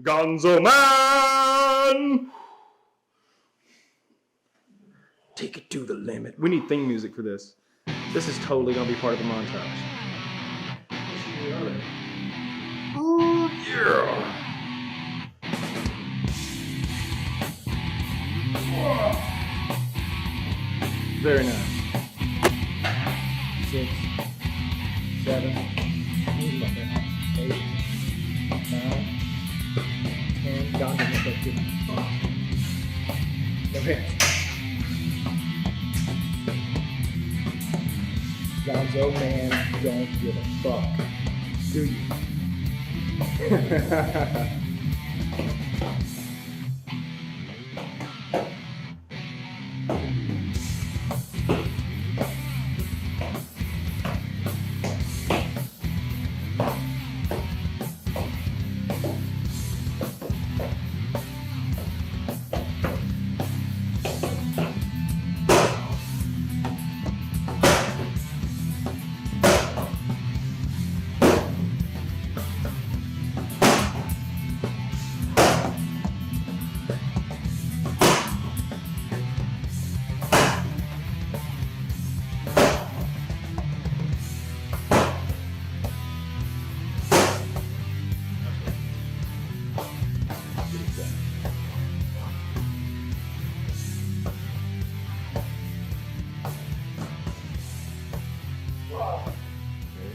Gonzo Man! Take it to the limit. We need theme music for this. This is totally going to be part of the montage. Oh, yeah! Very nice. 6, 7, 8, 9, 10. Don doesn't look good. Okay. Gonzo Man don't give a fuck. Do you?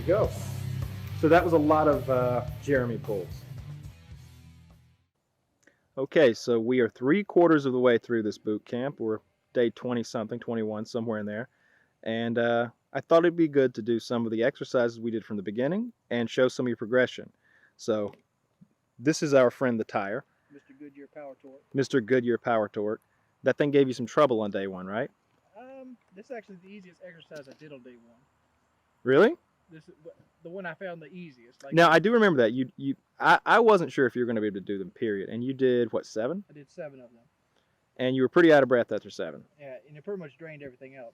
Go. So that was a lot of Jeremy pulls. Okay, so we are 3/4 of the way through this boot camp. We're day 20 something, 21, somewhere in there. And I thought it'd be good to do some of the exercises we did from the beginning and show some of your progression. So this is our friend the tire. Mr. Goodyear Power Torque. Mr. Goodyear Power Torque. That thing gave you some trouble on day one, right? This is actually the easiest exercise I did on day one. Really? This is the one I found the easiest. Like, now I do remember that I wasn't sure if you were going to be able to do them, period. And you did what, 7? I did 7 of them. And you were pretty out of breath after 7. Yeah, and it pretty much drained everything else.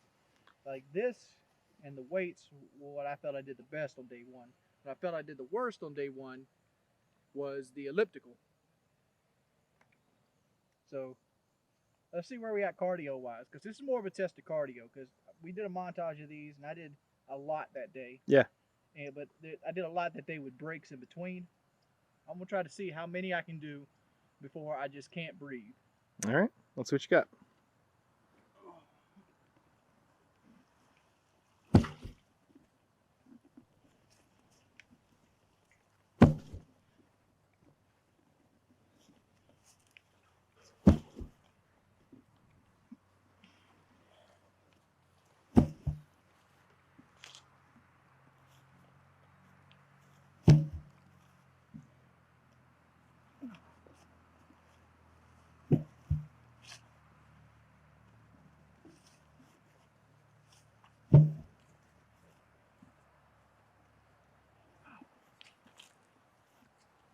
Like this and the weights were what I felt I did the best on day one. What I felt I did the worst on day one was the elliptical. So let's see where we at cardio wise, because this is more of a test of cardio. Because we did a montage of these, and I did a lot that day. Yeah. But I did a lot that day with breaks in between. I'm gonna try to see how many I can do before I just can't breathe. All right, let's see what you got.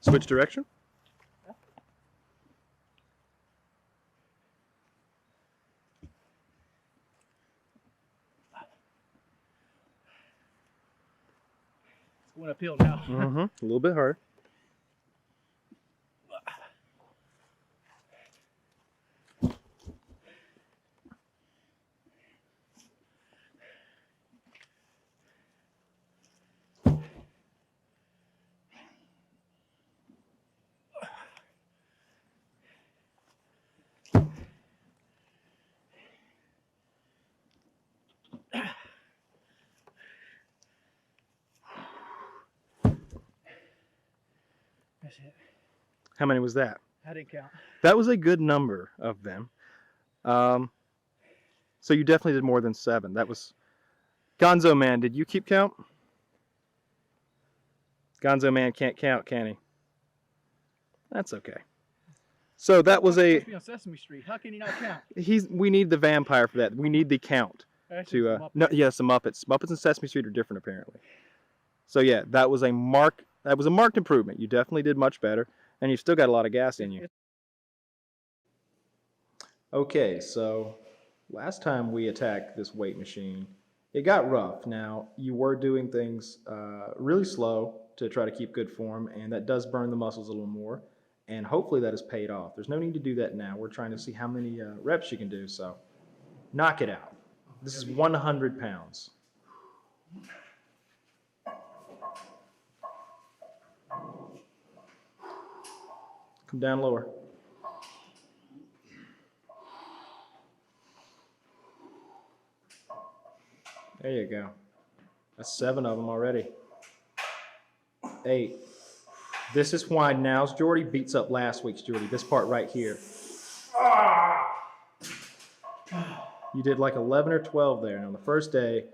Switch direction. It's going uphill now. A little bit hard. That's it. How many was that? I didn't count. That was a good number of them. So you definitely did more than 7. That was Gonzo Man. Did you keep count? Gonzo Man can't count, can he? That's okay. So that was a. On Sesame Street. How can he not count? We need the vampire for that. We need the count. Actually, To yes, the Muppets. Muppets and Sesame Street are different apparently. So yeah, that was a marked improvement. You definitely did much better, and you've still got a lot of gas in you. Okay, so last time we attacked this weight machine, it got rough. Now, you were doing things really slow to try to keep good form, and that does burn the muscles a little more. And hopefully that has paid off. There's no need to do that now. We're trying to see how many reps you can do. So knock it out. This is 100 pounds. Come down lower. There you go. That's 7 of them already. 8. This is why now's Jordy beats up last week's Jordy. This part right here. You did like 11 or 12 there. And on the first day,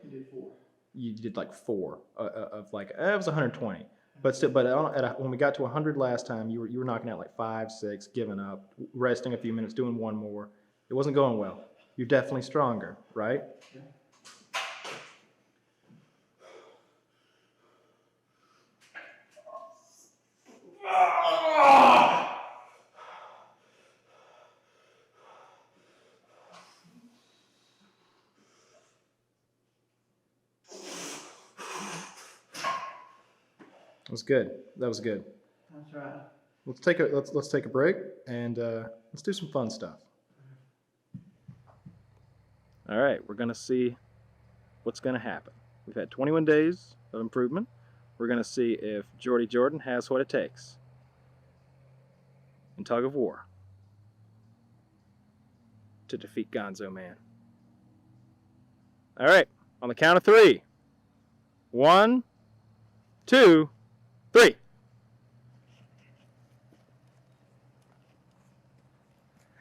you did like 4 of like, it was 120. But still, when we got to 100 last time, you were knocking out like 5, 6, giving up, resting a few minutes, doing one more. It wasn't going well. You're definitely stronger, right? Yeah. That was good. That was good. That's right. Let's take a break and let's do some fun stuff. All right, we're gonna see what's gonna happen. We've had 21 days of improvement. We're gonna see if Jordy Jordan has what it takes in tug of war to defeat Gonzo Man. All right, on the count of 3. 1, 2, 3.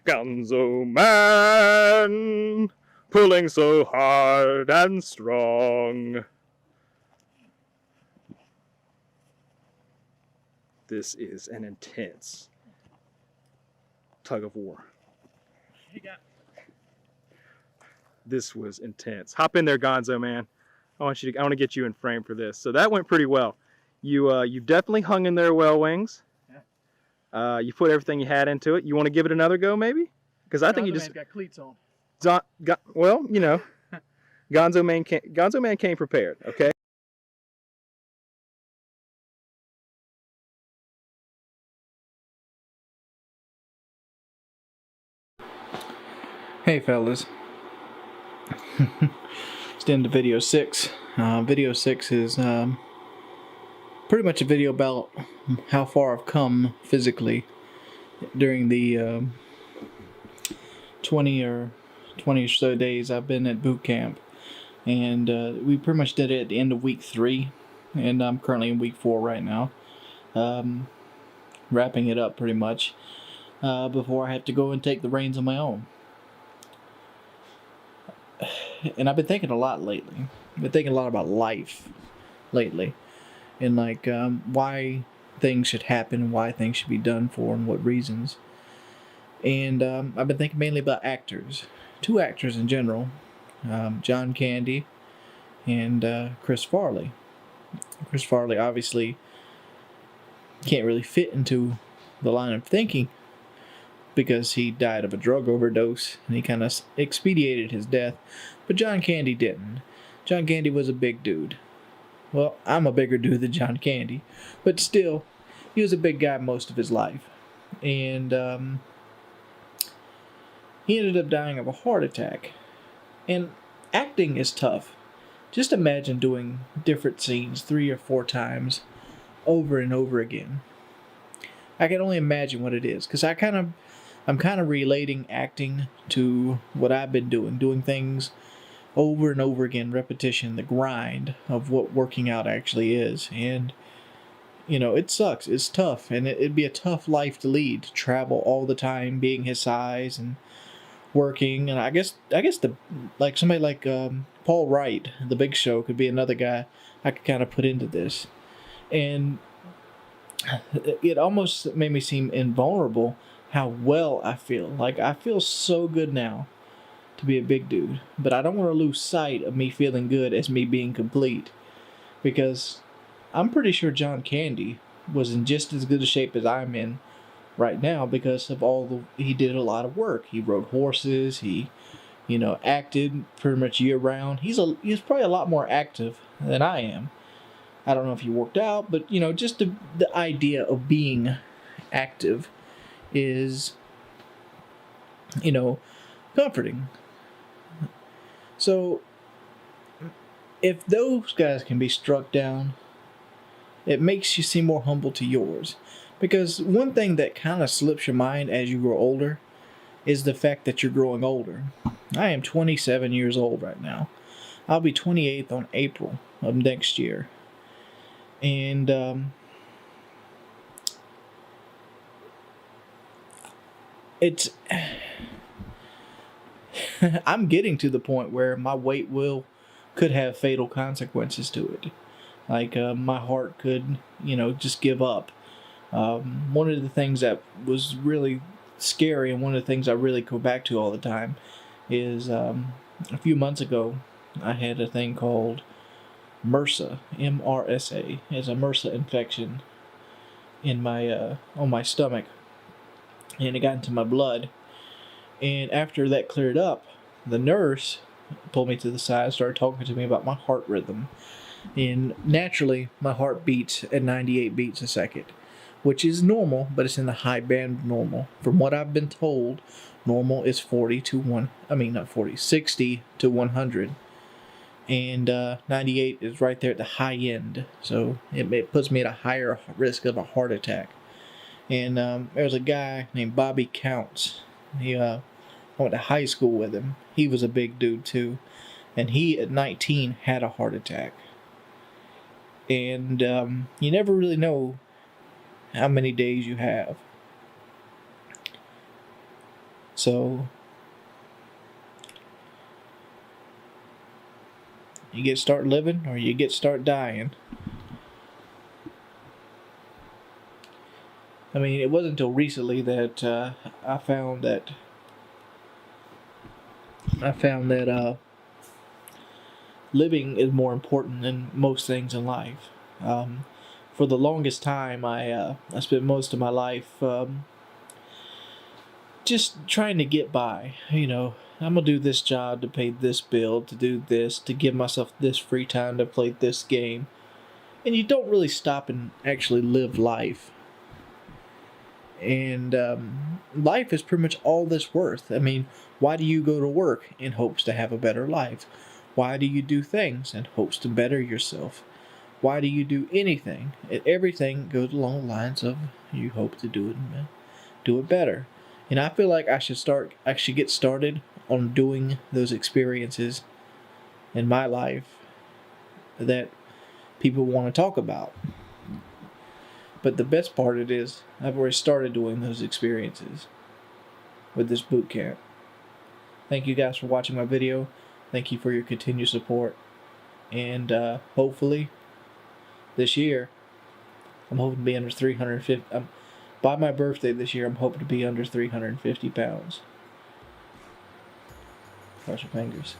Gonzo Man, pulling so hard and strong. This is an intense tug of war. This was intense. Hop in there, Gonzo Man. I want to get you in frame for this. So that went pretty well. You definitely hung in there well, Wings. Yeah. You put everything you had into it. You want to give it another go, maybe? Because I think you just got cleats on. Well, you know, Gonzo Man came prepared. Okay. Hey fellas, it's the end of video 6. Video 6 is pretty much a video about how far I've come physically during the 20 or so days I've been at boot camp. And we pretty much did it at the end of week 3, and I'm currently in week 4 right now. Wrapping it up pretty much before I have to go and take the reins on my own. And I've been thinking a lot lately. I've been thinking a lot about life lately, and like why things should happen, why things should be done for, and what reasons. And I've been thinking mainly about actors, 2 actors in general, John Candy and Chris Farley. Chris Farley obviously can't really fit into the line of thinking because he died of a drug overdose and he kind of expedited his death, but John Candy didn't. John Candy was a big dude. Well, I'm a bigger dude than John Candy, but still, he was a big guy most of his life. And he ended up dying of a heart attack. And acting is tough. Just imagine doing different scenes 3 or 4 times over and over again. I can only imagine what it is, because I'm kind of relating acting to what I've been doing things over and over again, repetition, the grind of what working out actually is. And you know, it sucks, it's tough, and it'd be a tough life to lead, to travel all the time being his size and working. And I guess somebody like Paul Wright, The Big Show, could be another guy I could kind of put into this. And it almost made me seem invulnerable how well I feel. Like, I feel so good now to be a big dude, but I don't want to lose sight of me feeling good as me being complete, because I'm pretty sure John Candy was in just as good a shape as I'm in right now because of he did a lot of work. He rode horses, he acted pretty much year round. He's probably a lot more active than I am. I don't know if he worked out, but just the idea of being active is, comforting. So if those guys can be struck down, it makes you seem more humble to yours. Because one thing that kind of slips your mind as you grow older is the fact that you're growing older. I am 27 years old right now. I'll be 28th on April of next year. And it's I'm getting to the point where my weight could have fatal consequences to it. Like my heart could, just give up. One of the things that was really scary, and one of the things I really go back to all the time, is a few months ago I had a thing called MRSA, MRSA. It's a MRSA infection in my on my stomach, and it got into my blood. And after that cleared up, the nurse pulled me to the side and started talking to me about my heart rhythm. And naturally, my heart beats at 98 beats a second, which is normal, but it's in the high band of normal. From what I've been told, normal is 60 to 100. And 98 is right there at the high end. So it puts me at a higher risk of a heart attack. And there's a guy named Bobby Counts. I went to high school with him. He was a big dude too. And he, at 19, had a heart attack. And you never really know how many days you have. So you get start living or you get start dying. I mean, it wasn't until recently that I found that living is more important than most things in life. For the longest time, I spent most of my life just trying to get by. I'm gonna do this job to pay this bill, to do this, to give myself this free time to play this game. And you don't really stop and actually live life. And life is pretty much all this worth. I mean, why do you go to work in hopes to have a better life? Why do you do things in hopes to better yourself? Why do you do anything? Everything goes along the lines of you hope to do it better. And I feel like I should get started on doing those experiences in my life that people want to talk about. But the best part of it is I've already started doing those experiences with this boot camp. Thank you guys for watching my video. Thank you for your continued support. And hopefully this year, I'm hoping to be under 350. By my birthday this year, I'm hoping to be under 350 pounds. Cross your fingers.